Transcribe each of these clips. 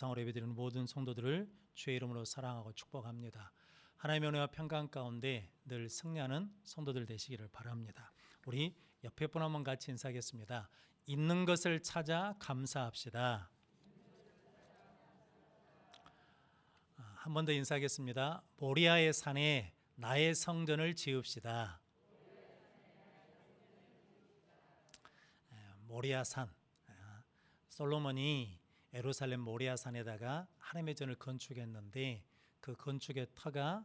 상으로 예배드리는 모든 성도들을 주의 이름으로 사랑하고 축복합니다. 하나님의 은혜와 평강 가운데 늘 승리하는 성도들 되시기를 바랍니다. 우리 옆에 분 한번 같이 인사하겠습니다. 있는 것을 찾아 감사합시다. 한 번 더 인사하겠습니다. 모리아의 산에 나의 성전을 지읍시다. 모리아산, 솔로몬이 예루살렘 모리아산에다가 하나님의 전을 건축했는데 그 건축의 터가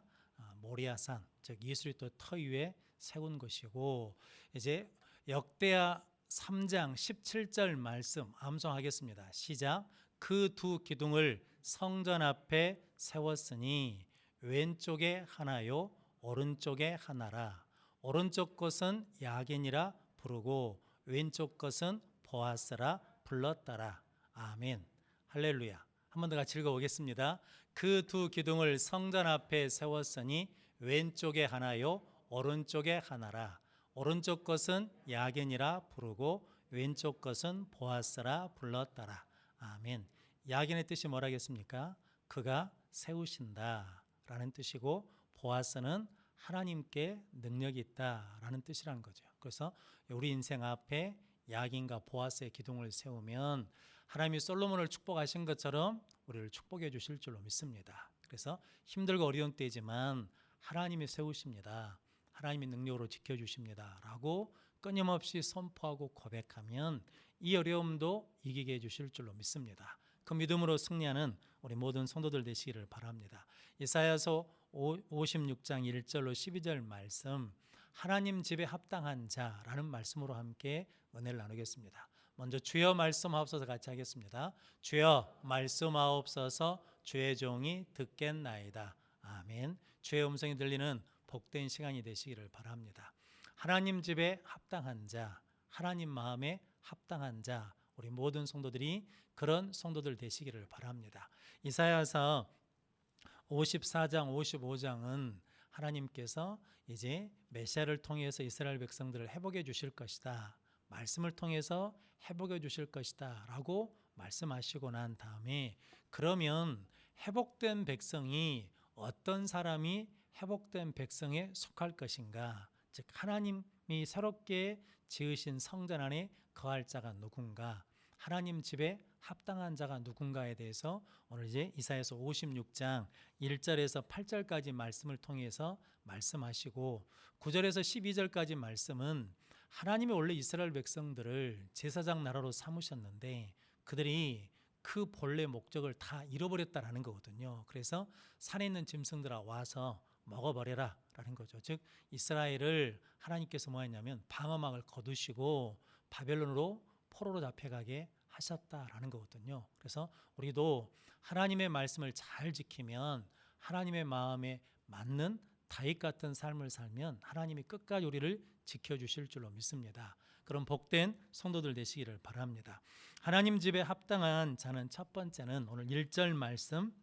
모리아산, 즉 예수리도 터 위에 세운 것이고, 이제 역대하 3장 17절 말씀 암송하겠습니다. 시작. 그 두 기둥을 성전 앞에 세웠으니 왼쪽에 하나요 오른쪽에 하나라. 오른쪽 것은 야긴이라 부르고 왼쪽 것은 보아스라 불렀더라. 아멘. 할렐루야. 한 번 더 같이 읽어보겠습니다. 그 두 기둥을 성전 앞에 세웠으니 왼쪽에 하나요 오른쪽에 하나라. 오른쪽 것은 야긴이라 부르고 왼쪽 것은 보아스라 불렀더라. 아멘. 야긴의 뜻이 뭐라겠습니까? 그가 세우신다 라는 뜻이고, 보아스는 하나님께 능력이 있다 라는 뜻이라는 거죠. 그래서 우리 인생 앞에 야긴과 보아스의 기둥을 세우면 하나님이 솔로몬을 축복하신 것처럼 우리를 축복해 주실 줄로 믿습니다. 그래서 힘들고 어려운 때이지만 하나님이 세우십니다. 하나님이 능력으로 지켜주십니다 라고 끊임없이 선포하고 고백하면 이 어려움도 이기게 해주실 줄로 믿습니다. 그 믿음으로 승리하는 우리 모든 성도들 되시기를 바랍니다. 이사야서 56장 1절로 12절 말씀, 하나님 집에 합당한 자라는 말씀으로 함께 은혜를 나누겠습니다. 먼저 주여 말씀하옵소서 같이 하겠습니다. 주여 말씀하옵소서, 주의 종이 듣겠나이다. 아멘. 주의 음성이 들리는 복된 시간이 되시기를 바랍니다. 하나님 집에 합당한 자, 하나님 마음에 합당한 자, 우리 모든 성도들이 그런 성도들 되시기를 바랍니다. 이사야서 54장 55장은 하나님께서 이제 메시아를 통해서 이스라엘 백성들을 회복해 주실 것이다, 말씀을 통해서 회복해 주실 것이다 라고 말씀하시고 난 다음에, 그러면 회복된 백성이 어떤 사람이 회복된 백성에 속할 것인가, 즉 하나님이 새롭게 지으신 성전 안에 거할 자가 누군가, 하나님 집에 합당한 자가 누군가에 대해서 오늘 이제 이사야서 56장 1절에서 8절까지 말씀을 통해서 말씀하시고, 9절에서 12절까지 말씀은 하나님이 원래 이스라엘 백성들을 제사장 나라로 삼으셨는데 그들이 그 본래 목적을 다 잃어버렸다라는 거거든요. 그래서 산에 있는 짐승들아 와서 먹어버려라 라는 거죠. 즉 이스라엘을 하나님께서 뭐 했냐면 방어막을 거두시고 바벨론으로 포로로 잡혀가게 하셨다라는 거거든요. 그래서 우리도 하나님의 말씀을 잘 지키면, 하나님의 마음에 맞는 다윗 같은 삶을 살면 하나님이 끝까지 우리를 지켜주실 줄로 믿습니다. 그런 복된 성도들 되시기를 바랍니다. 하나님 집에 합당한 자는 첫 번째는 오늘 1절 말씀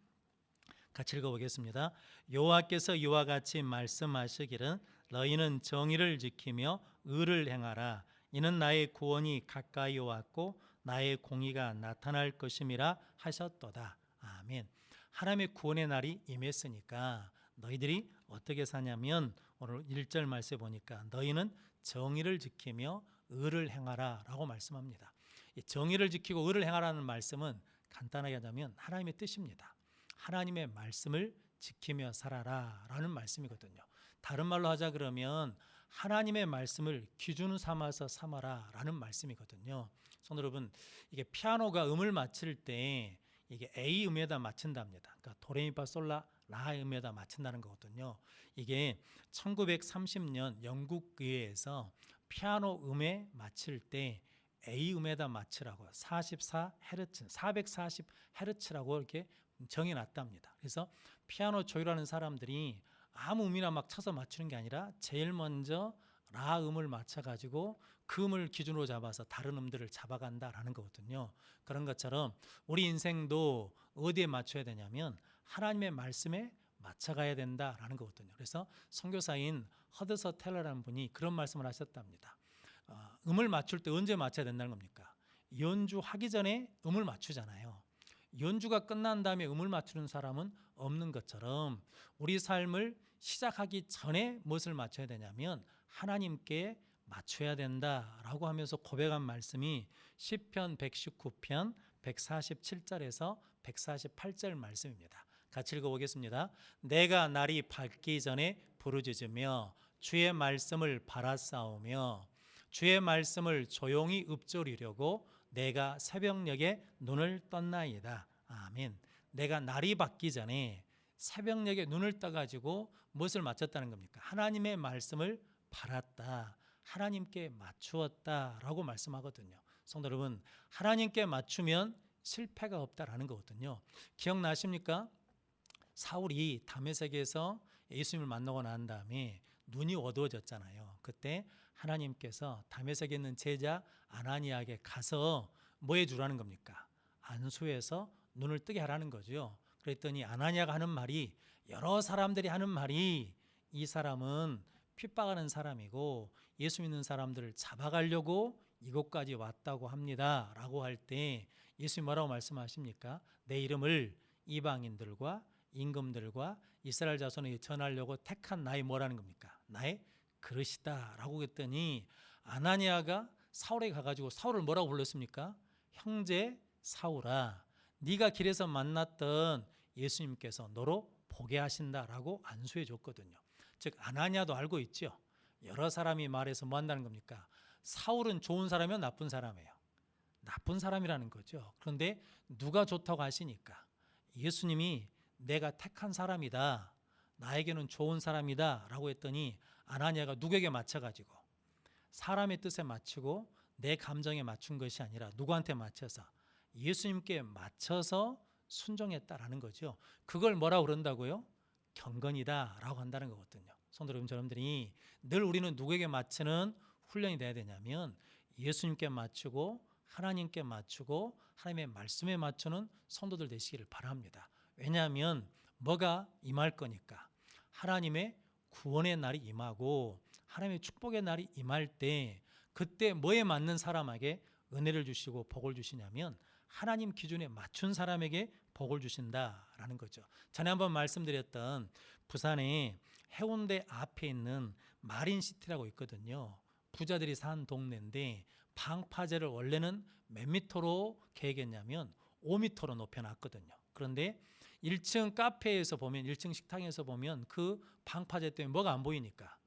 같이 읽어보겠습니다. 여호와께서 이와 같이 말씀하시기를 너희는 정의를 지키며 의를 행하라. 이는 나의 구원이 가까이 왔고 나의 공의가 나타날 것임이라 하셨도다. 아멘. 하나님의 구원의 날이 임했으니까 너희들이 어떻게 사냐면, 오늘 1절 말씀에 보니까 너희는 정의를 지키며 의를 행하라 라고 말씀합니다. 이 정의를 지키고 의를 행하라는 말씀은 간단하게 하자면 하나님의 뜻입니다. 하나님의 말씀을 지키며 살아라 라는 말씀이거든요. 다른 말로 하자 그러면 하나님의 말씀을 기준 삼아서 삼아라 라는 말씀이거든요. 성도 여러분, 이게 피아노가 음을 맞출 때 이게 A 음에다 맞춘답니다. 그러니까 도레미파솔라 라 음에다 맞춘다는 거거든요. 이게 1930년 영국 의회에서 피아노 음에 맞출 때 A 음에다 맞추라고 44헤르츠, 440헤르츠라고 이렇게 정해놨답니다. 그래서 피아노 조율하는 사람들이 아무 음이나 막 쳐서 맞추는 게 아니라 제일 먼저 라 음을 맞춰가지고 그 음을 기준으로 잡아서 다른 음들을 잡아간다라는 거거든요. 그런 것처럼 우리 인생도 어디에 맞춰야 되냐면 하나님의 말씀에 맞춰가야 된다라는 거거든요. 그래서 선교사인 허드서 텔러라는 분이 그런 말씀을 하셨답니다. 음을 맞출 때 언제 맞춰야 된다는 겁니까? 연주하기 전에 음을 맞추잖아요. 연주가 끝난 다음에 음을 맞추는 사람은 없는 것처럼 우리 삶을 시작하기 전에 무엇을 맞춰야 되냐면 하나님께 맞춰야 된다라고 하면서 고백한 말씀이 시편 119편 147절에서 148절 말씀입니다. 같이 읽어보겠습니다. 내가 날이 밝기 전에 부르짖으며 주의 말씀을 바라싸우며 주의 말씀을 조용히 읊조리려고 내가 새벽녘에 눈을 떴나이다. 아멘. 내가 날이 밝기 전에 새벽녘에 눈을 떠가지고 무엇을 맞췄다는 겁니까? 하나님의 말씀을 바랐다. 하나님께 맞추었다라고 말씀하거든요. 성도 여러분, 하나님께 맞추면 실패가 없다라는 거거든요. 기억나십니까? 사울이 다메섹에서 예수님을 만나고 난 다음에 눈이 어두워졌잖아요. 그때 하나님께서 다메섹에 있는 제자 아나니아에게 가서 뭐 해주라는 겁니까? 안수해서 눈을 뜨게 하라는 거죠. 그랬더니 아나니아가 하는 말이, 여러 사람들이 하는 말이, 이 사람은 핍박하는 사람이고 예수 믿는 사람들을 잡아가려고 이곳까지 왔다고 합니다 라고 할 때 예수님 뭐라고 말씀하십니까? 내 이름을 이방인들과 임금들과 이스라엘 자손에게 전하려고 택한 나의 뭐라는 겁니까? 나의 그릇이다 라고 했더니 아나니아가 사울에게 가가지고 사울을 뭐라고 불렀습니까? 형제 사울아, 네가 길에서 만났던 예수님께서 너로 보게 하신다라고 안수해 줬거든요. 즉 아나니아도 알고 있죠. 여러 사람이 말해서 뭐 한다는 겁니까? 사울은 좋은 사람이요, 나쁜 사람이에요? 나쁜 사람이라는 거죠. 그런데 누가 좋다고 하시니까? 예수님이 내가 택한 사람이다, 나에게는 좋은 사람이다 라고 했더니 아나니아가 누구에게 맞춰가지고, 사람의 뜻에 맞추고 내 감정에 맞춘 것이 아니라 누구한테 맞춰서? 예수님께 맞춰서 순종했다라는 거죠. 그걸 뭐라고 그런다고요? 경건이다 라고 한다는 거거든요. 성도 여러분들이 늘 우리는 누구에게 맞추는 훈련이 돼야 되냐면 예수님께 맞추고 하나님께 맞추고 하나님의 말씀에 맞추는 성도들 되시기를 바랍니다. 왜냐하면 뭐가 임할 거니까. 하나님의 구원의 날이 임하고 하나님의 축복의 날이 임할 때 그때 뭐에 맞는 사람에게 은혜를 주시고 복을 주시냐면 하나님 기준에 맞춘 사람에게 복을 주신다라는 거죠. 전에 한번 말씀드렸던 부산에 해운대 앞에 있는 마린시티라고 있거든요. 부자들이 산 동네인데 방파제를 원래는 몇 미터로 계획했냐면 5미터로 높여놨거든요. 그런데 1층 카페에서 보면, 1층 식당에서 보면 그 방파제 때문에 뭐가 안 보이니까,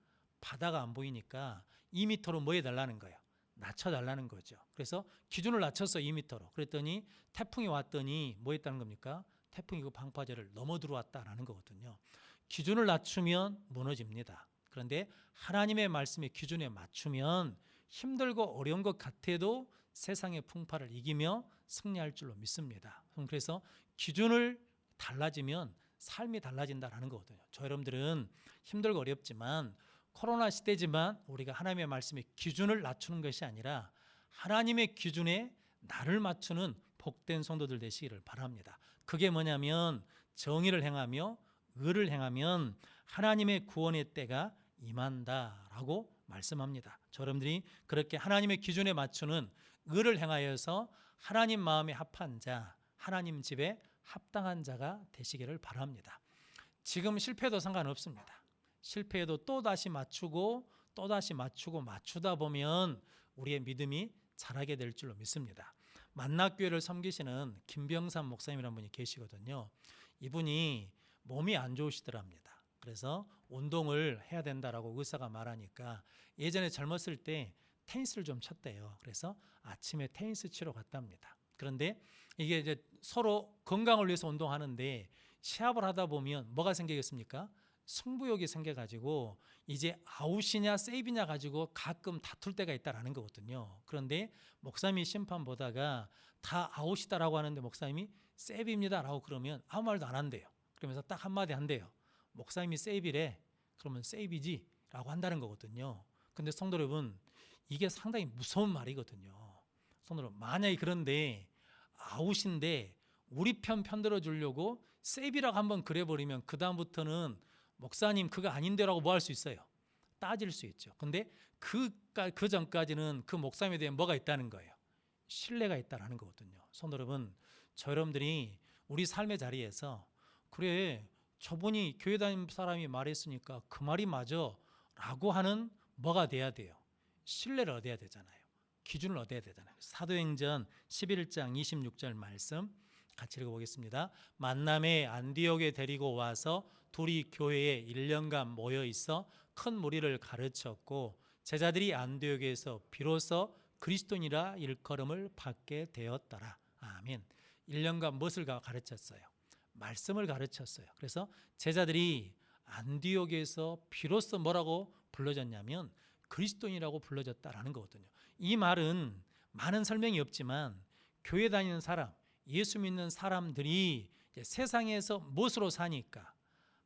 바다가 안 보이니까 2미터로 뭐 해달라는 거예요? 낮춰달라는 거죠. 그래서 기준을 낮췄어, 2미터로. 그랬더니 태풍이 왔더니 뭐 했다는 겁니까? 태풍이 그 방파제를 넘어 들어왔다라는 거거든요. 기준을 낮추면 무너집니다. 그런데 하나님의 말씀의 기준에 맞추면 힘들고 어려운 것 같아도 세상의 풍파를 이기며 승리할 줄로 믿습니다. 그래서 기준을 달라지면 삶이 달라진다라는 거거든요. 저 여러분들은 힘들고 어렵지만 코로나 시대지만 우리가 하나님의 말씀의 기준을 낮추는 것이 아니라 하나님의 기준에 나를 맞추는 복된 성도들 되시기를 바랍니다. 그게 뭐냐면 정의를 행하며 의를 행하면 하나님의 구원의 때가 임한다라고 말씀합니다. 여러분들이 그렇게 하나님의 기준에 맞추는 의를 행하여서 하나님 마음에 합한 자, 하나님 집에 합당한 자가 되시기를 바랍니다. 지금 실패해도 상관없습니다. 실패해도 또다시 맞추고 또다시 맞추고 맞추다 보면 우리의 믿음이 자라게 될 줄로 믿습니다. 만낙교회를 섬기시는 김병삼 목사님이라는 분이 계시거든요. 이분이 몸이 안 좋으시더랍니다. 그래서 운동을 해야 된다라고 의사가 말하니까 예전에 젊었을 때 테니스를 좀 쳤대요. 그래서 아침에 테니스 치러 갔답니다. 그런데 이게 이제 서로 건강을 위해서 운동하는데 시합을 하다 보면 뭐가 생기겠습니까? 승부욕이 생겨가지고 이제 아웃이냐 세이브냐 가지고 가끔 다툴 때가 있다라는 거거든요. 그런데 목사님이 심판 보다가 다 아웃이다라고 하는데 목사님이 세이브입니다라고 그러면 아무 말도 안 한대요. 그러면서 딱 한마디 한대요. 목사님이 세이브래. 그러면 세이브지라고 한다는 거거든요. 근데 성도 여러분, 이게 상당히 무서운 말이거든요. 성도 여러분, 만약에 그런데 아웃인데 우리 편 편들어 주려고 세이브라고 한번 그래버리면 그 다음부터는 목사님 그거 아닌데라고 뭐 할 수 있어요? 따질 수 있죠. 근데 그 전까지는 그 목사님에 대한 뭐가 있다는 거예요? 신뢰가 있다라는 거거든요. 성도 여러분, 저 여러분들이 우리 삶의 자리에서 그래 저분이 교회 다니는 사람이 말했으니까 그 말이 맞아 라고 하는 뭐가 돼야 돼요? 신뢰를 얻어야 되잖아요. 기준을 얻어야 되잖아요. 사도행전 11장 26절 말씀 같이 읽어보겠습니다. 만남에 안디옥에 데리고 와서 둘이 교회에 1년간 모여 있어 큰 무리를 가르쳤고 제자들이 안디옥에서 비로소 그리스도인이라 일컬음을 받게 되었더라. 아멘. 1년간 무엇을 가르쳤어요? 말씀을 가르쳤어요. 그래서 제자들이 안디옥에서 비로소 뭐라고 불러졌냐면 그리스도인이라고 불러졌다라는 거거든요. 이 말은 많은 설명이 없지만 교회 다니는 사람, 예수 믿는 사람들이 세상에서 무엇으로 사니까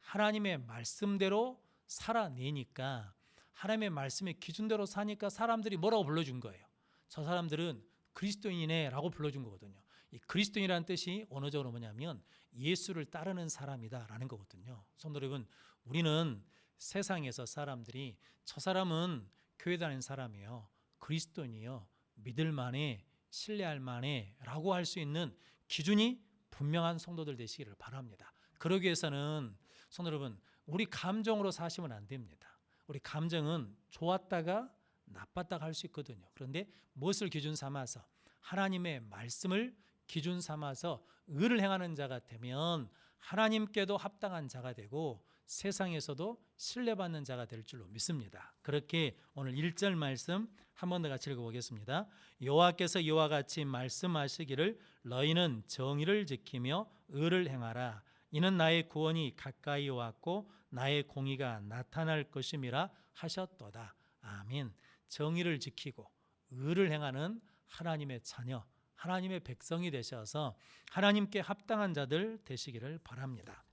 하나님의 말씀대로 살아내니까 하나님의 말씀의 기준대로 사니까 사람들이 뭐라고 불러준 거예요? 저 사람들은 그리스도인이네 라고 불러준 거거든요. 이 그리스도인이라는 뜻이 언어적으로 뭐냐면 예수를 따르는 사람이다 라는 거거든요. 성도 여러분, 우리는 세상에서 사람들이 저 사람은 교회 다니는 사람이에요, 그리스도인이요, 믿을만해, 신뢰할만해 라고 할 수 있는 기준이 분명한 성도들 되시기를 바랍니다. 그러기 위해서는 성도 여러분, 우리 감정으로 사시면 안 됩니다. 우리 감정은 좋았다가 나빴다가 할 수 있거든요. 그런데 무엇을 기준 삼아서? 하나님의 말씀을 기준 삼아서 의를 행하는 자가 되면 하나님께도 합당한 자가 되고 세상에서도 신뢰받는 자가 될 줄로 믿습니다. 그렇게 오늘 1절 말씀 한 번 더 같이 읽어보겠습니다. 여호와께서 이와 같이 말씀하시기를 너희는 정의를 지키며 의를 행하라. 이는 나의 구원이 가까이 왔고 나의 공의가 나타날 것임이라 하셨도다. 아멘. 정의를 지키고 의를 행하는 하나님의 자녀, 하나님의 백성이 되셔서 하나님께 합당한 자들 되시기를 바랍니다.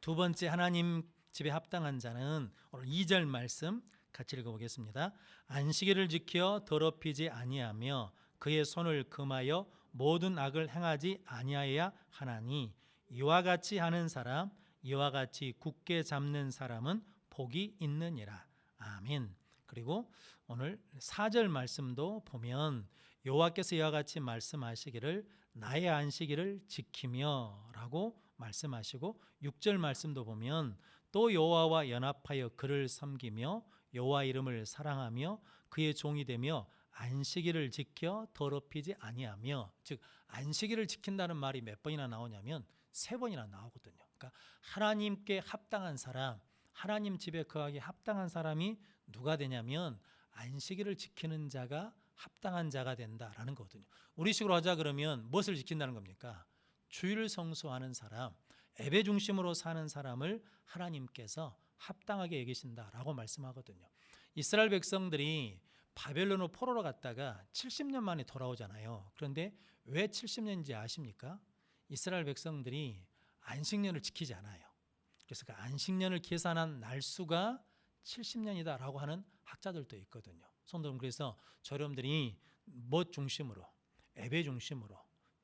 두 번째 하나님 집에 합당한 자는 오늘 2절 말씀 같이 읽어보겠습니다. 안식일을 지켜 더럽히지 아니하며 그의 손을 금하여 모든 악을 행하지 아니하여야 하나니 이와 같이 하는 사람, 이와 같이 굳게 잡는 사람은 복이 있느니라. 아멘. 그리고 오늘 4절 말씀도 보면 여호와께서 이와 같이 말씀하시기를 나의 안식일을 지키며 라고 말씀하시고 6절 말씀도 보면 또 여호와와 연합하여 그를 섬기며 여호와 이름을 사랑하며 그의 종이 되며 안식일을 지켜 더럽히지 아니하며, 즉 안식일을 지킨다는 말이 몇 번이나 나오냐면 3번이나 나오거든요. 그러니까 하나님께 합당한 사람, 하나님 집에 거하기 합당한 사람이 누가 되냐면 안식일을 지키는 자가 합당한 자가 된다라는 거거든요. 우리식으로 하자 그러면 무엇을 지킨다는 겁니까? 주일을 성수하는 사람, 예배 중심으로 사는 사람을 하나님께서 합당하게 여기신다라고 말씀하거든요. 이스라엘 백성들이 바벨론으로 포로로 갔다가 70년 만에 돌아오잖아요. 그런데 왜 70년인지 아십니까? 이스라엘 백성들이 안식년을 지키지 않아요. 그래서 그 안식년을 계산한 날수가 70년이다라고 하는 학자들도 있거든요. 성도 여러분, 그래서 여러분들이 뭐 중심으로, 예배 중심으로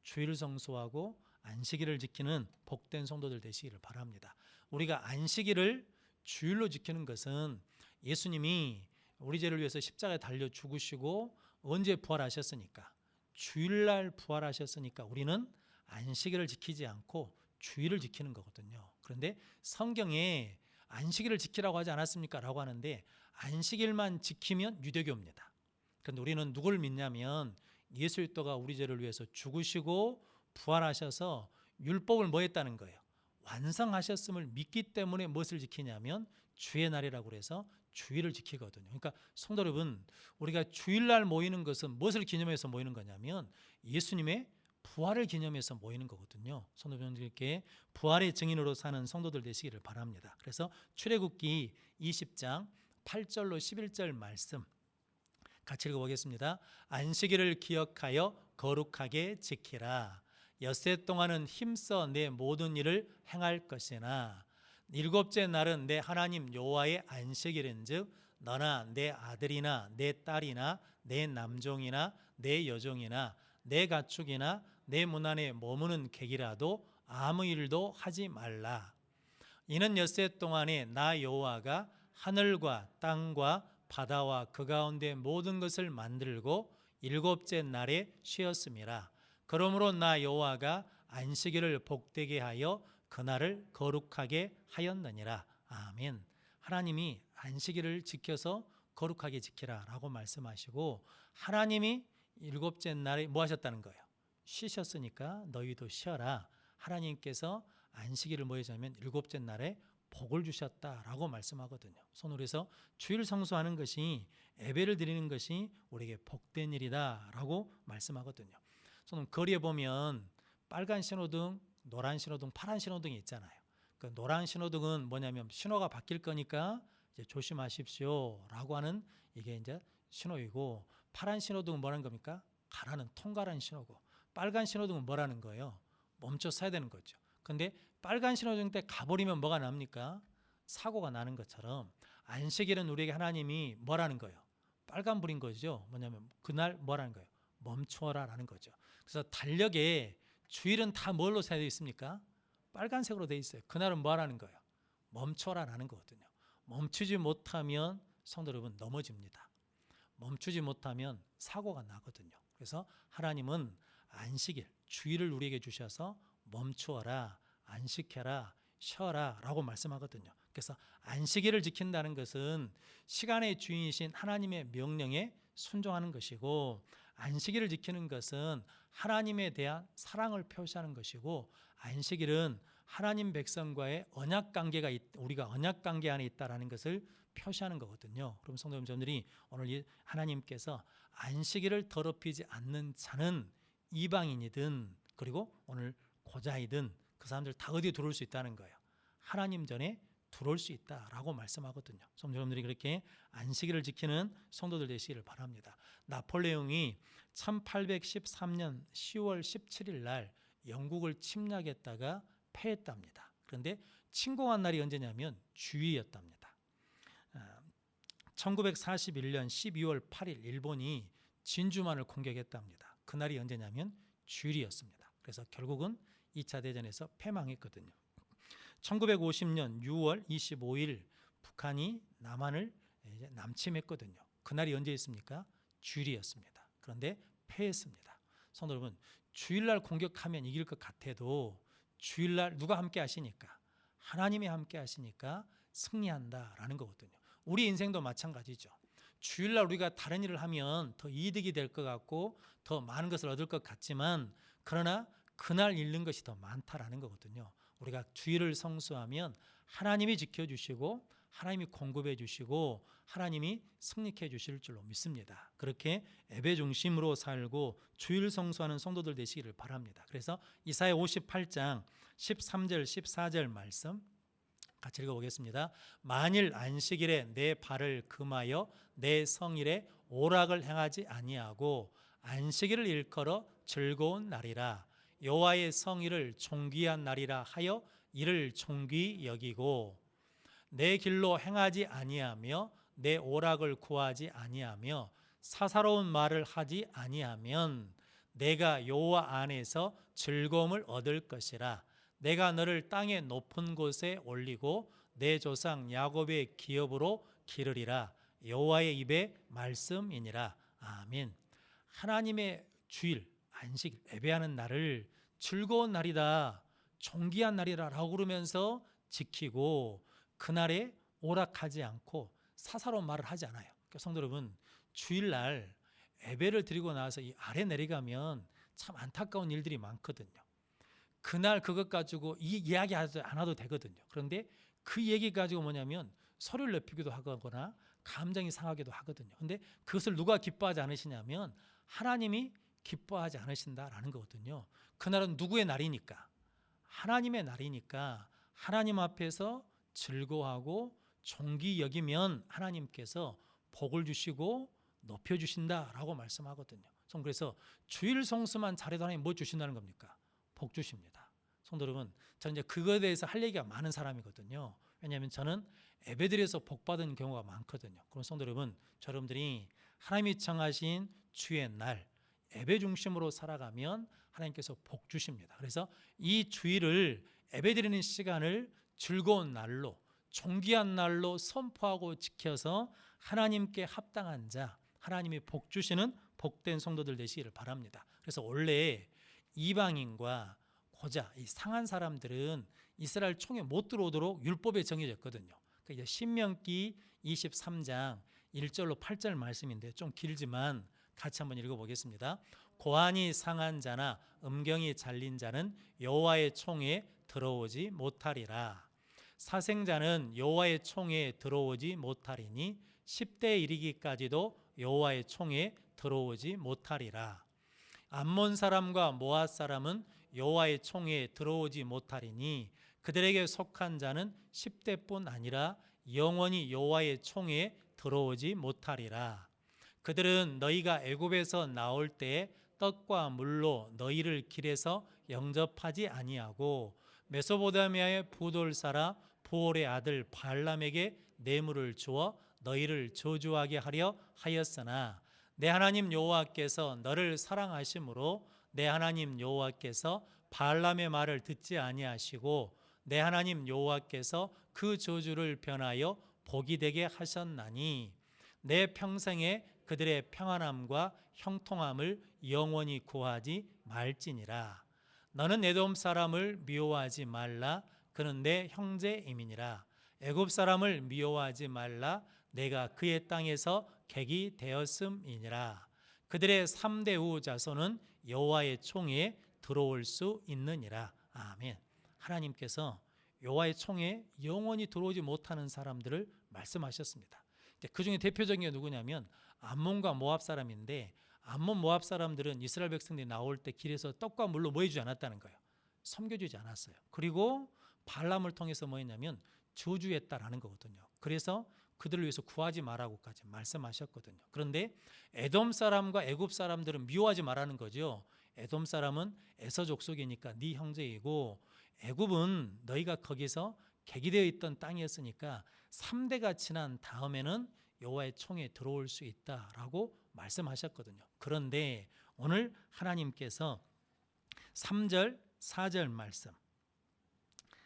주일 성수하고 안식일을 지키는 복된 성도들 되시기를 바랍니다. 우리가 안식일을 주일로 지키는 것은 예수님이 우리 죄를 위해서 십자가에 달려 죽으시고 언제 부활하셨으니까, 주일날 부활하셨으니까 우리는 안식일을 지키지 않고 주일을 지키는 거거든요. 그런데 성경에 안식일을 지키라고 하지 않았습니까? 라고 하는데 안식일만 지키면 유대교입니다. 그런데 우리는 누굴 믿냐면 예수 그리스도가 우리 죄를 위해서 죽으시고 부활하셔서 율법을 뭐 했다는 거예요? 완성하셨음을 믿기 때문에 무엇을 지키냐면 주의 날이라고 해서 주일을 지키거든요. 그러니까 성도 여러분, 우리가 주일날 모이는 것은 무엇을 기념해서 모이는 거냐면 예수님의 부활을 기념해서 모이는 거거든요. 성도분들께 부활의 증인으로 사는 성도들 되시기를 바랍니다. 그래서 출애굽기 20장 8절로 11절 말씀 같이 읽어보겠습니다. 안식일을 기억하여 거룩하게 지키라. 엿새 동안은 힘써 내 모든 일을 행할 것이나 일곱째 날은 내 하나님 여호와의 안식일인즉 너나 내 아들이나 내 딸이나 내 남종이나 내 여종이나 내 가축이나 내 문 안에 머무는 객이라도 아무 일도 하지 말라. 이는 엿새 동안에 나 여호와가 하늘과 땅과 바다와 그 가운데 모든 것을 만들고 일곱째 날에 쉬었음이라. 그러므로 나 여호와가 안식일을 복되게 하여 그날을 거룩하게 하였느니라. 아멘. 하나님이 안식일을 지켜서 거룩하게 지키라라고 말씀하시고, 하나님이 일곱째 날에 뭐 하셨다는 거예요? 쉬셨으니까 너희도 쉬어라. 하나님께서 안식일을 뭐 하셨냐면 일곱째 날에 복을 주셨다라고 말씀하거든요. 손으로 해서 주일 성수하는 것이, 예배를 드리는 것이 우리에게 복된 일이다라고 말씀하거든요. 저는 거리에 보면 빨간 신호등, 노란 신호등, 파란 신호등이 있잖아요. 그 노란 신호등은 뭐냐면 신호가 바뀔 거니까 이제 조심하십시오라고 하는, 이게 이제 신호이고, 파란 신호등은 뭐라는 겁니까? 가라는, 통과라는 신호고, 빨간 신호등은 뭐라는 거예요? 멈춰 서야 되는 거죠. 근데 빨간 신호등 때 가버리면 뭐가 납니까? 사고가 나는 것처럼 안식일은 우리에게 하나님이 뭐라는 거예요? 빨간불인 거죠. 뭐냐면 그날 뭐라는 거예요? 멈추어라라는 거죠. 그래서 달력에 주일은 다 뭘로 되어 있습니까? 빨간색으로 되어 있어요. 그날은 뭐라는 거예요? 멈춰라라는 거거든요. 멈추지 못하면 성도 여러분 넘어집니다. 멈추지 못하면 사고가 나거든요. 그래서 하나님은 안식일, 주일을 우리에게 주셔서 멈추어라, 안식해라, 쉬어라 라고 말씀하거든요. 그래서 안식일을 지킨다는 것은 시간의 주인이신 하나님의 명령에 순종하는 것이고, 안식일을 지키는 것은 하나님에 대한 사랑을 표시하는 것이고, 안식일은 하나님 백성과의 언약 관계가, 우리가 언약 관계 안에 있다라는 것을 표시하는 거거든요. 그럼 성도 여러분들이 오늘 하나님께서 안식일을 더럽히지 않는 자는 이방인이든, 그리고 오늘 고자이든 그 사람들 다 어디에 들어올 수 있다는 거예요? 하나님 전에 들어올 수 있다라고 말씀하거든요. 성도 여러분들이 그렇게 안식일을 지키는 성도들 되시기를 바랍니다. 나폴레옹이 1813년 10월 17일 날 영국을 침략했다가 패했답니다. 그런데 침공한 날이 언제냐면 주일이었답니다. 1941년 12월 8일 일본이 진주만을 공격했답니다. 그날이 언제냐면 주일이었습니다. 그래서 결국은 2차 대전에서 패망했거든요. 1950년 6월 25일 북한이 남한을 남침했거든요. 그날이 언제였습니까? 주일이었습니다. 그런데 패했습니다. 성도 여러분, 주일날 공격하면 이길 것 같아도 주일날 누가 함께 하시니까? 하나님이 함께 하시니까 승리한다라는 거거든요. 우리 인생도 마찬가지죠. 주일날 우리가 다른 일을 하면 더 이득이 될 것 같고 더 많은 것을 얻을 것 같지만, 그러나 그날 잃는 것이 더 많다라는 거거든요. 우리가 주일을 성수하면 하나님이 지켜주시고 하나님이 공급해 주시고 하나님이 승리케 해 주실 줄로 믿습니다. 그렇게 예배 중심으로 살고 주일 성수하는 성도들 되시기를 바랍니다. 그래서 이사야 58장 13절 14절 말씀 같이 읽어보겠습니다. 만일 안식일에 내 발을 금하여 내 성일에 오락을 행하지 아니하고 안식일을 일컬어 즐거운 날이라, 여호와의 성일을 존귀한 날이라 하여 이를 존귀히 여기고, 내 길로 행하지 아니하며 내 오락을 구하지 아니하며 사사로운 말을 하지 아니하면 내가 여호와 안에서 즐거움을 얻을 것이라. 내가 너를 땅의 높은 곳에 올리고 내 조상 야곱의 기업으로 기르리라. 여호와의 입의 말씀이니라. 아멘. 하나님의 주일, 안식, 예배하는 날을 즐거운 날이다, 존귀한 날이라라고 그러면서 지키고 그날에 오락하지 않고 사사로운 말을 하지 않아요. 그러니까 성도 여러분, 주일날 예배를 드리고 나서 이 아래 내려가면 참 안타까운 일들이 많거든요. 그날 그것 가지고 이야기하지 않아도 되거든요. 그런데 그 얘기 가지고 뭐냐면 소리를 높이기도 하거나 감정이 상하기도 하거든요. 근데 그것을 누가 기뻐하지 않으시냐면 하나님이 기뻐하지 않으신다라는 거거든요. 그날은 누구의 날이니까? 하나님의 날이니까 하나님 앞에서 즐거워하고 존귀 여기면 하나님께서 복을 주시고 높여주신다라고 말씀하거든요. 그래서 주일 성수만 잘해도 하나님 뭐 주신다는 겁니까? 복 주십니다. 성도 여러분, 저는 이제 그거에 대해서 할 얘기가 많은 사람이거든요. 왜냐하면 저는 예배드려서 복 받은 경우가 많거든요. 그럼 성도 여러분, 여러분들이 하나님이 정하신 주의 날 예배 중심으로 살아가면 하나님께서 복 주십니다. 그래서 이 주일을 예배드리는 시간을 즐거운 날로, 존귀한 날로 선포하고 지켜서 하나님께 합당한 자, 하나님이 복 주시는 복된 성도들 되시기를 바랍니다. 그래서 원래 이방인과 고자 이 상한 사람들은 이스라엘 총에 못 들어오도록 율법에 정해졌거든요. 그러니까 이제 신명기 23장 1절로 8절 말씀인데 좀 길지만 같이 한번 읽어보겠습니다. 고환이 상한 자나 음경이 잘린 자는 여호와의 총에 들어오지 못하리라. 사생자는 여호와의 총에 들어오지 못하리니 10대 이르기까지도 여호와의 총에 들어오지 못하리라. 암몬 사람과 모압 사람은 여호와의 총에 들어오지 못하리니 그들에게 속한 자는 10대뿐 아니라 영원히 여호와의 총에 들어오지 못하리라. 그들은 너희가 애굽에서 나올 때에 떡과 물로 너희를 길에서 영접하지 아니하고 메소포타미아의 부돌사라 부올의 아들 발람에게 뇌물을 주어 너희를 저주하게 하려 하였으나 내 하나님 여호와께서 너를 사랑하심으로 내 하나님 여호와께서 발람의 말을 듣지 아니하시고 내 하나님 여호와께서 그 저주를 변하여 복이 되게 하셨나니 내 평생에 그들의 평안함과 형통함을 영원히 구하지 말지니라. 너는 에돔 사람을 미워하지 말라. 그는 내 형제임이니라. 애굽 사람을 미워하지 말라. 내가 그의 땅에서 객이 되었음이니라. 그들의 3대 후 자손은 여호와의 총에 들어올 수 있느니라. 아멘. 하나님께서 여호와의 총에 영원히 들어오지 못하는 사람들을 말씀하셨습니다. 그 중에 대표적인 게 누구냐면 암몬과 모압 사람인데 암몬 모압 사람들은 이스라엘 백성들이 나올 때 길에서 떡과 물로 뭐 해주지 않았다는 거예요. 섬겨주지 않았어요. 그리고 발람을 통해서 뭐 했냐면 저주했다라는 거거든요. 그래서 그들을 위해서 구하지 말라고까지 말씀하셨거든요. 그런데 에돔 사람과 애굽 사람들은 미워하지 말라는 거죠. 에돔 사람은 에서 족속이니까 네 형제이고 애굽은 너희가 거기서 객이 되어 있던 땅이었으니까 3대가 지난 다음에는 여호와의 총에 들어올 수 있다라고 말씀하셨거든요. 그런데 오늘 하나님께서 3절 4절 말씀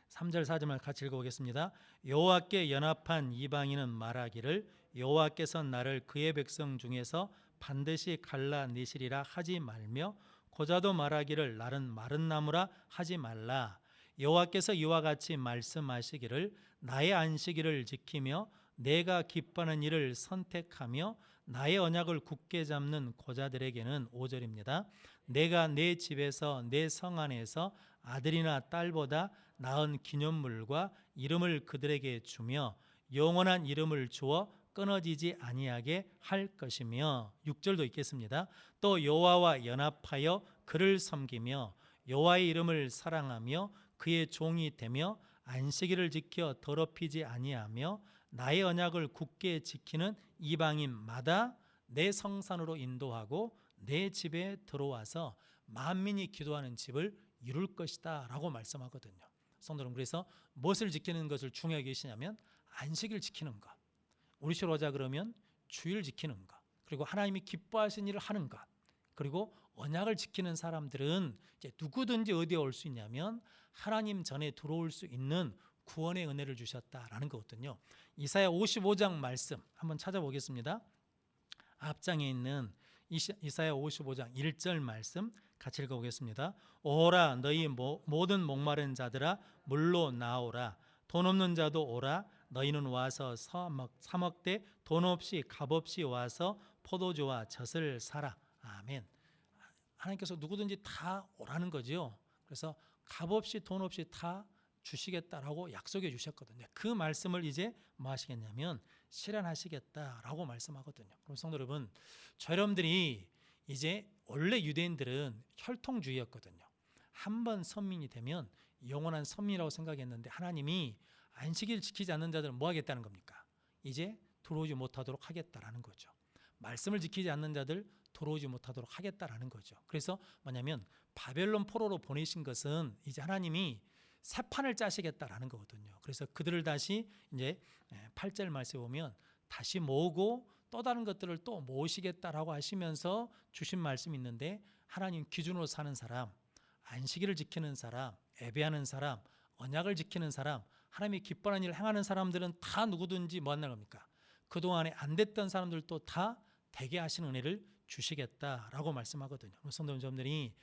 3절 4절만 같이 읽어보겠습니다. 여호와께 연합한 이방인은 말하기를 여호와께서 나를 그의 백성 중에서 반드시 갈라내시리라 하지 말며 고자도 말하기를 나는 마른 나무라 하지 말라. 여호와께서 이와 같이 말씀하시기를 나의 안식일을 지키며 내가 기뻐하는 일을 선택하며 나의 언약을 굳게 잡는 고자들에게는 5절입니다. 내가 내 집에서 내 성 안에서 아들이나 딸보다 나은 기념물과 이름을 그들에게 주며 영원한 이름을 주어 끊어지지 아니하게 할 것이며 6절도 있겠습니다. 또 여호와와 연합하여 그를 섬기며 여호와의 이름을 사랑하며 그의 종이 되며 안식일을 지켜 더럽히지 아니하며 나의 언약을 굳게 지키는 이방인마다 내 성산으로 인도하고 내 집에 들어와서 만민이 기도하는 집을 이룰 것이다 라고 말씀하거든요. 성도 여러분, 그래서 무엇을 지키는 것을 중요하게 여기시냐면 안식일 지키는 것, 우리 주로 하자 그러면 주일 지키는 것, 그리고 하나님이 기뻐하시는 일을 하는 것, 그리고 언약을 지키는 사람들은 이제 누구든지 어디에 올 수 있냐면 하나님 전에 들어올 수 있는 구원의 은혜를 주셨다라는 거거든요. 이사야 55장 말씀 한번 찾아보겠습니다. 앞장에 있는 이사야 55장 1절 말씀 같이 읽어보겠습니다. 오라 너희 모든 목마른 자들아 물로 나오라. 돈 없는 자도 오라. 너희는 와서 사 먹되 돈 없이 값 없이 와서 포도주와 젖을 사라. 아멘. 하나님께서 누구든지 다 오라는 거죠. 그래서 값 없이 돈 없이 다 주시겠다라고 약속해 주셨거든요. 그 말씀을 이제 뭐 하시겠냐면 실현하시겠다라고 말씀하거든요. 그럼 성도 여러분, 여러분들이 이제 원래 유대인들은 혈통주의였거든요. 한번 선민이 되면 영원한 선민이라고 생각했는데 하나님이 안식일 지키지 않는 자들은 뭐 하겠다는 겁니까? 이제 들어오지 못하도록 하겠다라는 거죠. 말씀을 지키지 않는 자들 들어오지 못하도록 하겠다라는 거죠. 그래서 뭐냐면 바벨론 포로로 보내신 것은 이제 하나님이 새 판을 짜시겠다라는 거거든요. 그래서 그들을 다시 이제 8절 말씀에 보면 다시 모으고 또 다른 것들을 또 모으시겠다라고 하시면서 주신 말씀이 있는데 하나님 기준으로 사는 사람, 안식일을 지키는 사람, 예배하는 사람, 언약을 지키는 사람, 하나님이 기뻐하는 일을 행하는 사람들은 다 누구든지 뭐 한다는 겁니까? 그동안에 안 됐던 사람들도 다 되게 하시는 은혜를 주시겠다라고 말씀하거든요. 성도 여러분들이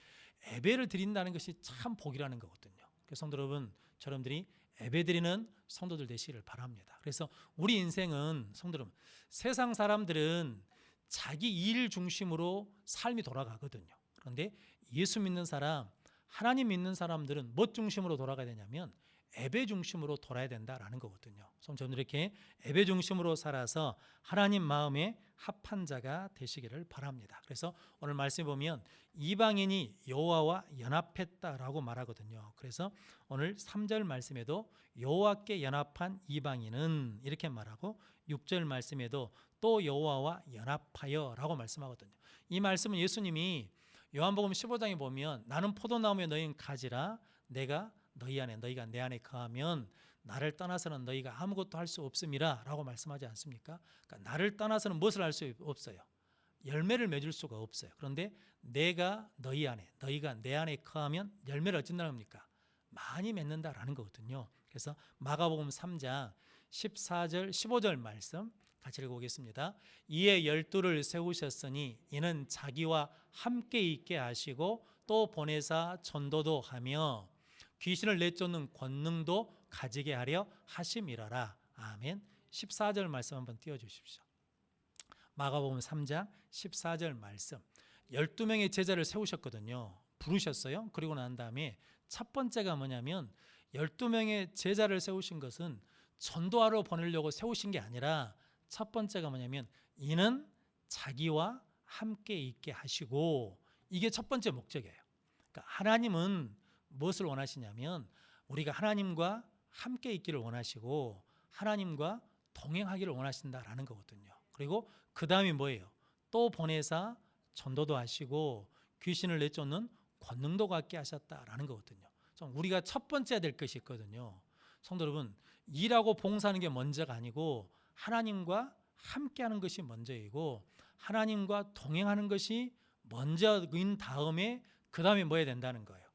예배를 드린다는 것이 참 복이라는 거거든요. 그래서 성도 여러분, 여러분들이 예배 드리는 성도들 되시기를 바랍니다. 그래서 우리 인생은 성도 여러분, 세상 사람들은 자기 일 중심으로 삶이 돌아가거든요. 그런데 예수 믿는 사람, 하나님 믿는 사람들은 뭐 중심으로 돌아가야 되냐면 예배 중심으로 돌아야 된다라는 거거든요. 그래서 저는 이렇게 예배 중심으로 살아서 하나님 마음에 합한 자가 되시기를 바랍니다. 그래서 오늘 말씀에 보면 이방인이 여호와와 연합했다라고 말하거든요. 그래서 오늘 3절 말씀에도 여호와께 연합한 이방인은 이렇게 말하고 6절 말씀에도 또 여호와와 연합하여라고 말씀하거든요. 이 말씀은 예수님이 요한복음 15장에 보면 나는 포도나무에 너희는 가지라 내가 너희 안에 너희가 내 안에 거하면 나를 떠나서는 너희가 아무것도 할 수 없음이라 라고 말씀하지 않습니까? 그러니까 나를 떠나서는 무엇을 할 수 없어요. 열매를 맺을 수가 없어요. 그런데 내가 너희 안에 너희가 내 안에 거하면 열매를 어쩐다는 겁니까? 많이 맺는다라는 거거든요. 그래서 마가복음 3장 14절 15절 말씀 같이 읽어보겠습니다. 이에 12를 세우셨으니 이는 자기와 함께 있게 하시고 또 보내사 전도도 하며 귀신을 내쫓는 권능도 가지게 하려 하심이라라. 아멘. 14절 말씀 한번 띄워주십시오. 마가복음 3장 14절 말씀. 12명의 제자를 세우셨거든요. 부르셨어요. 그리고 난 다음에 첫 번째가 뭐냐면 12명의 제자를 세우신 것은 전도하러 보내려고 세우신 게 아니라 첫 번째가 뭐냐면 이는 자기와 함께 있게 하시고, 이게 첫 번째 목적이에요. 그러니까 하나님은 무엇을 원하시냐면 우리가 하나님과 함께 있기를 원하시고 하나님과 동행하기를 원하신다라는 거거든요. 그리고 그 다음이 뭐예요? 또 보내사 전도도 하시고 귀신을 내쫓는 권능도 갖게 하셨다라는 거거든요. 우리가 첫 번째 될 것이 있거든요. 성도 여러분, 일하고 봉사하는 게 먼저가 아니고 하나님과 함께하는 것이 먼저이고 하나님과 동행하는 것이 먼저인 다음에 그 다음에 뭐 해야 된다는 거예요?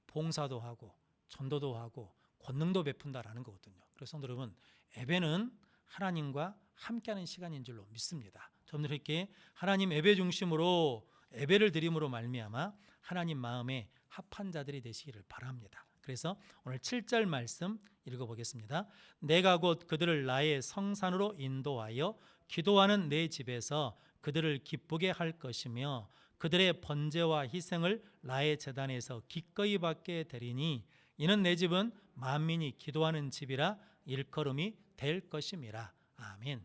봉사도 하고 전도도 하고 권능도 베푼다라는 거거든요. 그래서 성도 여러분, 예배는 하나님과 함께하는 시간인 줄로 믿습니다. 저는 이렇게 하나님 예배 중심으로 예배를 드림으로 말미암아 하나님 마음에 합한 자들이 되시기를 바랍니다. 그래서 오늘 7절 말씀 읽어보겠습니다. 내가 곧 그들을 나의 성산으로 인도하여 기도하는 내 집에서 그들을 기쁘게 할 것이며 그들의 번제와 희생을 나의 제단에서 기꺼이 받게 되리니 이는 내 집은 만민이 기도하는 집이라 일컬음이 될 것임이라. 아멘.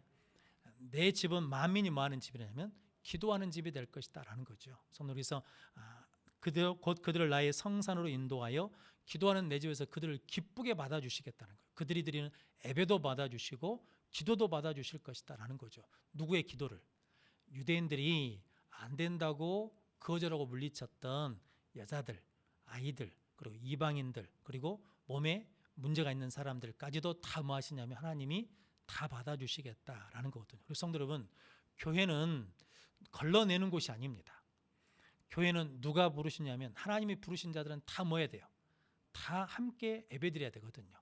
내 집은 만민이 뭐 하는 집이냐면 기도하는 집이 될 것이다 라는 거죠. 그래서 곧 그들을 나의 성산으로 인도하여 기도하는 내 집에서 그들을 기쁘게 받아주시겠다는 거예요. 그들이 드리는 예배도 받아주시고 기도도 받아주실 것이다 라는 거죠. 누구의 기도를? 유대인들이 안 된다고 거절하고 물리쳤던 여자들, 아이들, 그리고 이방인들, 그리고 몸에 문제가 있는 사람들까지도 다 뭐 하시냐면 하나님이 다 받아주시겠다라는 거거든요. 그래서 성도 여러분, 교회는 걸러내는 곳이 아닙니다. 교회는 누가 부르시냐면 하나님이 부르신 자들은 다 뭐 해야 돼요? 다 함께 예배드려야 되거든요.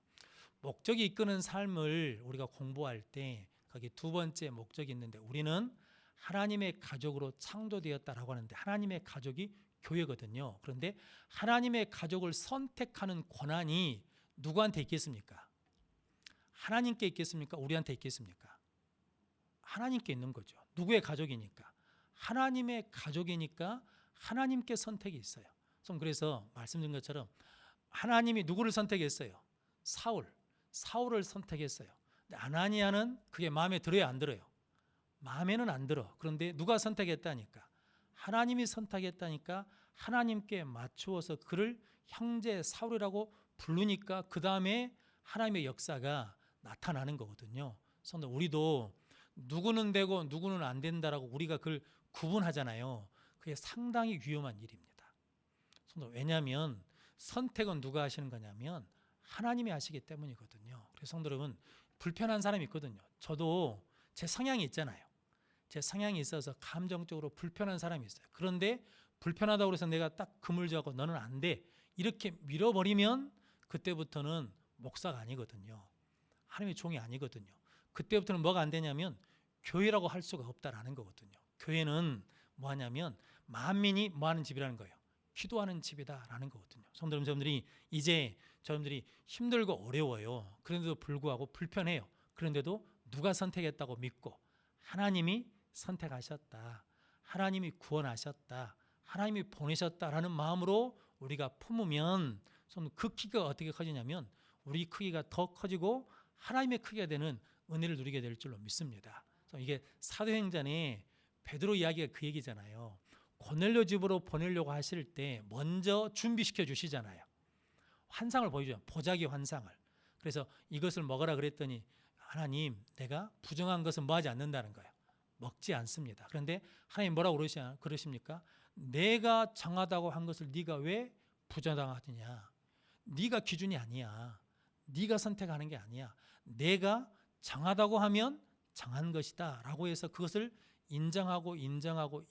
목적이 이끄는 삶을 우리가 공부할 때 거기 두 번째 목적이 있는데 우리는 하나님의 가족으로 창조되었다라고 하는데 하나님의 가족이 교회거든요. 그런데 하나님의 가족을 선택하는 권한이 누구한테 있겠습니까? 하나님께 있겠습니까? 우리한테 있겠습니까? 하나님께 있는 거죠. 누구의 가족이니까? 하나님의 가족이니까 하나님께 선택이 있어요. 그래서 말씀드린 것처럼 하나님이 누구를 선택했어요? 사울을 선택했어요. 근데 아나니아는 그게 마음에 들어요, 안 들어요? 마음에는 안 들어. 그런데 누가 선택했다니까? 하나님이 선택했다니까 하나님께 맞추어서 그를 형제 사울이라고 부르니까 그 다음에 하나님의 역사가 나타나는 거거든요. 그래서 우리도 누구는 되고 누구는 안 된다라고 우리가 그걸 구분하잖아요. 그게 상당히 위험한 일입니다. 왜냐하면 선택은 누가 하시는 거냐면 하나님이 하시기 때문이거든요. 그래서 성도 여러분, 불편한 사람이 있거든요. 저도 제 성향이 있잖아요. 제 성향이 있어서 감정적으로 불편한 사람이 있어요. 그런데 불편하다고 해서 내가 딱 그물 쥐고 너는 안 돼 이렇게 밀어버리면 그때부터는 목사가 아니거든요. 하나님의 종이 아니거든요. 그때부터는 뭐가 안 되냐면 교회라고 할 수가 없다라는 거거든요. 교회는 뭐 하냐면 만민이 뭐 하는 집이라는 거예요? 기도하는 집이다라는 거거든요. 성도 여러분들이 이제 여러분들이 힘들고 어려워요. 그런데도 불구하고 불편해요. 그런데도 누가 선택했다고 믿고 하나님이 선택하셨다. 하나님이 구원하셨다. 하나님이 보내셨다라는 마음으로 우리가 품으면 그 크기가 어떻게 커지냐면 우리 크기가 더 커지고 하나님의 크기가 되는 은혜를 누리게 될 줄로 믿습니다. 이게 사도행전에 베드로 이야기가 그 얘기잖아요. 고넬료 집으로 보내려고 하실 때 먼저 준비시켜 주시잖아요. 환상을 보여줘요. 보자기 환상을. 그래서 이것을 먹어라 그랬더니 하나님 내가 부정한 것은 뭐하지 않는다는 거예요. 먹지 않습니다. 그런데 하나님 뭐라고 그러십니까? 내가 정하다고 한 것을 네가 왜 부정하느냐? 네가 기준이 아니야. 네가 선택하는 게 아니야. 내가 정하다고 하면 정한 것이다 라고 해서 그것을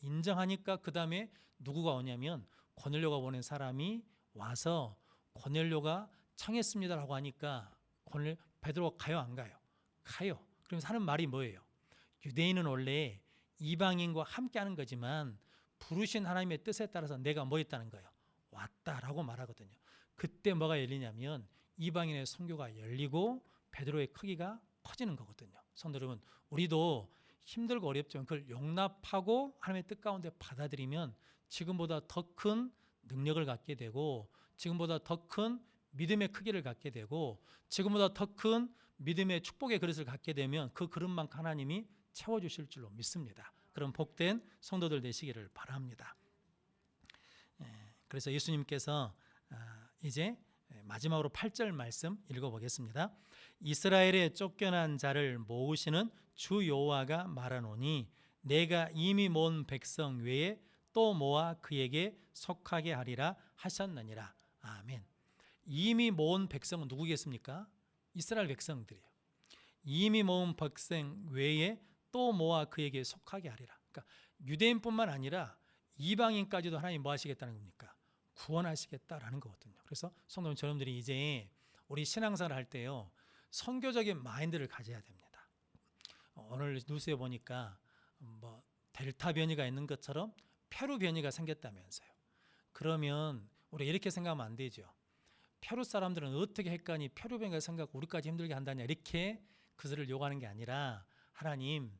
인정하니까 그 다음에 누구가 오냐면 고넬료가 보낸 사람이 와서 고넬료가 청했습니다라고 하니까 베드로가 가요 안 가요? 가요. 그러면서 하는 말이 뭐예요? 유대인은 원래 이방인과 함께하는 거지만 부르신 하나님의 뜻에 따라서 내가 뭐 했다는 거예요? 왔다라고 말하거든요. 그때 뭐가 열리냐면 이방인의 선교가 열리고 베드로의 크기가 커지는 거거든요. 성도 여러분, 우리도 힘들고 어렵지만 그걸 용납하고 하나님의 뜻 가운데 받아들이면 지금보다 더 큰 능력을 갖게 되고 지금보다 더 큰 믿음의 크기를 갖게 되고 지금보다 더 큰 믿음의 축복의 그릇을 갖게 되면 그 그릇만큼 하나님이 채워주실 줄로 믿습니다. 그런 복된 성도들 되시기를 바랍니다. 그래서 예수님께서 이제 마지막으로 8절 말씀 읽어보겠습니다. 이스라엘의 쫓겨난 자를 모으시는 주 여호와가 말하노니 내가 이미 모은 백성 외에 또 모아 그에게 속하게 하리라 하셨느니라. 아멘. 이미 모은 백성은 누구겠습니까? 이스라엘 백성들이에요. 이미 모은 백성 외에 또 모아 그에게 속하게 하리라. 그러니까 유대인뿐만 아니라 이방인까지도 하나님 뭐 하시겠다는 겁니까? 구원하시겠다라는 거거든요. 그래서 성도 여러분들이 이제 우리 신앙생활 할 때요 선교적인 마인드를 가져야 됩니다. 오늘 뉴스에 보니까 뭐 델타 변이가 있는 것처럼 페루 변이가 생겼다면서요. 그러면 우리 이렇게 생각하면 안 되죠. 페루 사람들은 어떻게 했거니 페루 변이가 생각하고 우리까지 힘들게 한다냐 이렇게 그들을 요구하는 게 아니라 하나님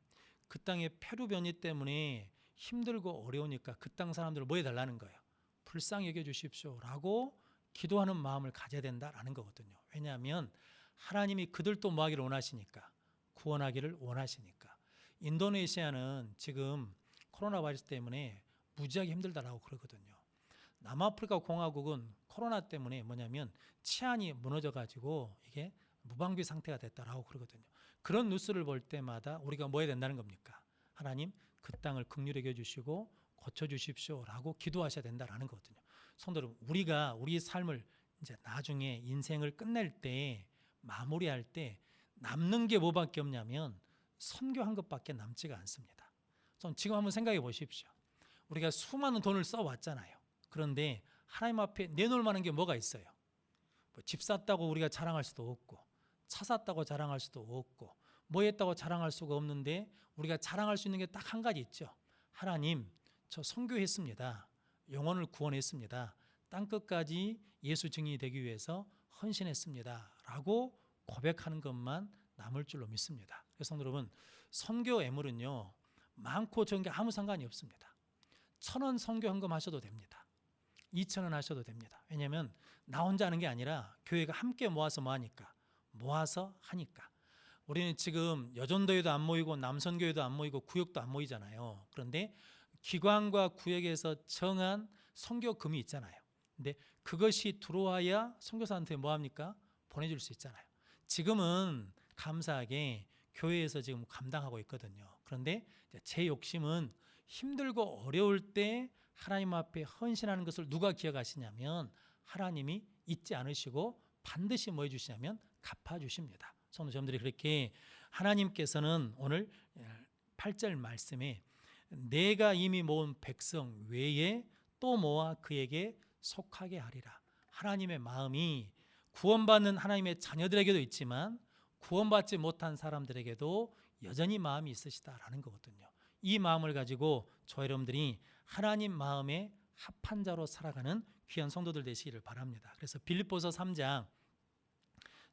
그 땅의 페루 변이 때문에 힘들고 어려우니까 그 땅 사람들을 뭐 해달라는 거예요. 불쌍히 여겨주십시오라고 기도하는 마음을 가져야 된다라는 거거든요. 왜냐하면 하나님이 그들도 뭐 하기를 원하시니까 구원하기를 원하시니까. 인도네시아는 지금 코로나 바이러스 때문에 무지하게 힘들다라고 그러거든요. 남아프리카 공화국은 코로나 때문에 뭐냐면 치안이 무너져가지고 이게 무방비 상태가 됐다라고 그러거든요. 그런 뉴스를 볼 때마다 우리가 뭐 해야 된다는 겁니까? 하나님 그 땅을 긍휼히 여겨주시고 고쳐주십시오라고 기도하셔야 된다라는 거거든요. 성도 여러분, 우리가 우리 삶을 이제 나중에 인생을 끝낼 때 마무리할 때 남는 게 뭐밖에 없냐면 선교한 것밖에 남지가 않습니다. 지금 한번 생각해 보십시오. 우리가 수많은 돈을 써왔잖아요. 그런데 하나님 앞에 내놓을 만한 게 뭐가 있어요? 집 샀다고 우리가 자랑할 수도 없고 차 샀다고 자랑할 수도 없고 뭐 했다고 자랑할 수가 없는데 우리가 자랑할 수 있는 게 딱 한 가지 있죠. 하나님 저 선교했습니다. 영혼을 구원했습니다. 땅끝까지 예수 증인이 되기 위해서 헌신했습니다 라고 고백하는 것만 남을 줄로 믿습니다. 그래서 성도 여러분 선교 애물은요 많고 적은 게 아무 상관이 없습니다. 1,000원 선교 헌금 하셔도 됩니다. 2,000원 하셔도 됩니다. 왜냐하면 나 혼자 하는 게 아니라 교회가 함께 모아서 뭐 하니까 모아서 하니까. 우리는 지금 여전도에도 안 모이고 남선교회도 안 모이고 구역도 안 모이잖아요. 그런데 기관과 구역에서 정한 선교금이 있잖아요. 근데 그것이 들어와야 선교사한테 뭐 합니까? 보내줄 수 있잖아요. 지금은 감사하게 교회에서 지금 감당하고 있거든요. 그런데 제 욕심은 힘들고 어려울 때 하나님 앞에 헌신하는 것을 누가 기억하시냐면 하나님이 잊지 않으시고 반드시 뭐 해주시냐면 갚아주십니다. 성도 여러분들이 그렇게 하나님께서는 오늘 8절 말씀에 내가 이미 모은 백성 외에 또 모아 그에게 속하게 하리라. 하나님의 마음이 구원받는 하나님의 자녀들에게도 있지만 구원받지 못한 사람들에게도 여전히 마음이 있으시다라는 거거든요. 이 마음을 가지고 저 여러분들이 하나님 마음에 합한 자로 살아가는 귀한 성도들 되시기를 바랍니다. 그래서 빌립보서 3장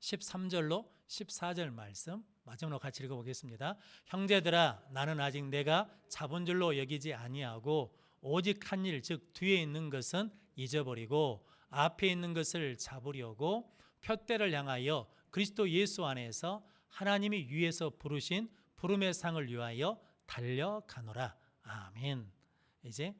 13절로 14절 말씀 마지막으로 같이 읽어보겠습니다. 형제들아, 나는 아직 내가 잡은 줄로 여기지 아니하고 오직 한 일, 즉 뒤에 있는 것은 잊어버리고 앞에 있는 것을 잡으려고 표대를 향하여 그리스도 예수 안에서 하나님이 위에서 부르신 부름의 상을 위하여 달려가노라. 아멘. 이제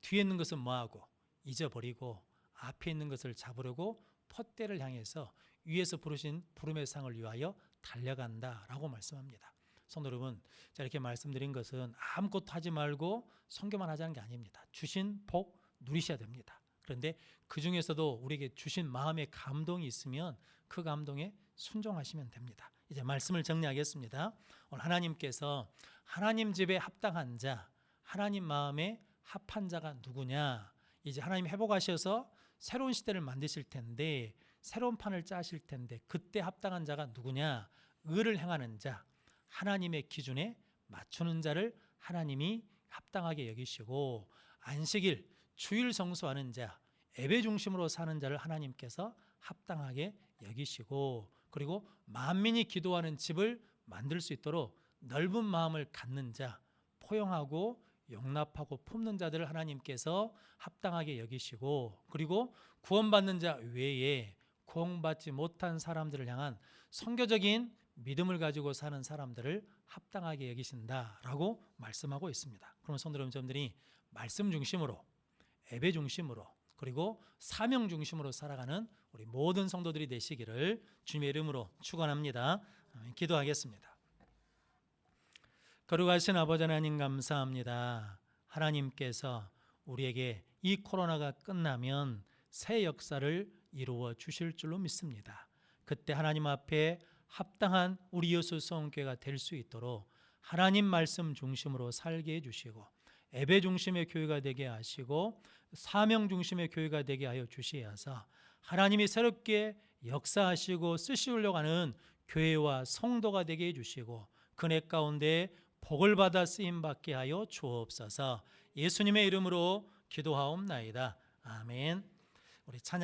뒤에 있는 것은 뭐하고 잊어버리고 앞에 있는 것을 잡으려고 표대를 향해서 위에서 부르신 부름의 상을 위하여 달려간다라고 말씀합니다. 성도 여러분, 제가 이렇게 말씀드린 것은 아무것도 하지 말고 선교만 하자는 게 아닙니다. 주신 복 누리셔야 됩니다. 그런데 그 중에서도 우리에게 주신 마음의 감동이 있으면 그 감동에 순종하시면 됩니다. 이제 말씀을 정리하겠습니다. 오늘 하나님께서 하나님 집에 합당한 자, 하나님 마음에 합한 자가 누구냐? 이제 하나님 회복하셔서 새로운 시대를 만드실 텐데, 새로운 판을 짜실 텐데 그때 합당한 자가 누구냐? 의를 행하는 자, 하나님의 기준에 맞추는 자를 하나님이 합당하게 여기시고, 안식일, 주일 성수하는 자, 예배 중심으로 사는 자를 하나님께서 합당하게 여기시고, 그리고 만민이 기도하는 집을 만들 수 있도록 넓은 마음을 갖는 자, 포용하고 용납하고 품는 자들을 하나님께서 합당하게 여기시고, 그리고 구원받는 자 외에 구원받지 못한 사람들을 향한 선교적인 믿음을 가지고 사는 사람들을 합당하게 여기신다라고 말씀하고 있습니다. 그러면 성도 여러분들이 말씀 중심으로, 예배 중심으로, 그리고 사명 중심으로 살아가는 우리 모든 성도들이 되시기를 주님의 이름으로 축원합니다. 기도하겠습니다. 거룩하신 아버지 하나님, 감사합니다. 하나님께서 우리에게 이 코로나가 끝나면 새 역사를 이루어 주실 줄로 믿습니다. 그때 하나님 앞에 합당한 우리 여수 성교회가 될 수 있도록 하나님 말씀 중심으로 살게 해주시고, 예배 중심의 교회가 되게 하시고, 사명 중심의 교회가 되게 하여 주시어서 하나님이 새롭게 역사하시고 쓰시려고 하는 교회와 성도가 되게 해주시고, 그네 가운데 복을 받아 쓰임받게 하여 주옵소서. 예수님의 이름으로 기도하옵나이다. 아멘. 우리 찬양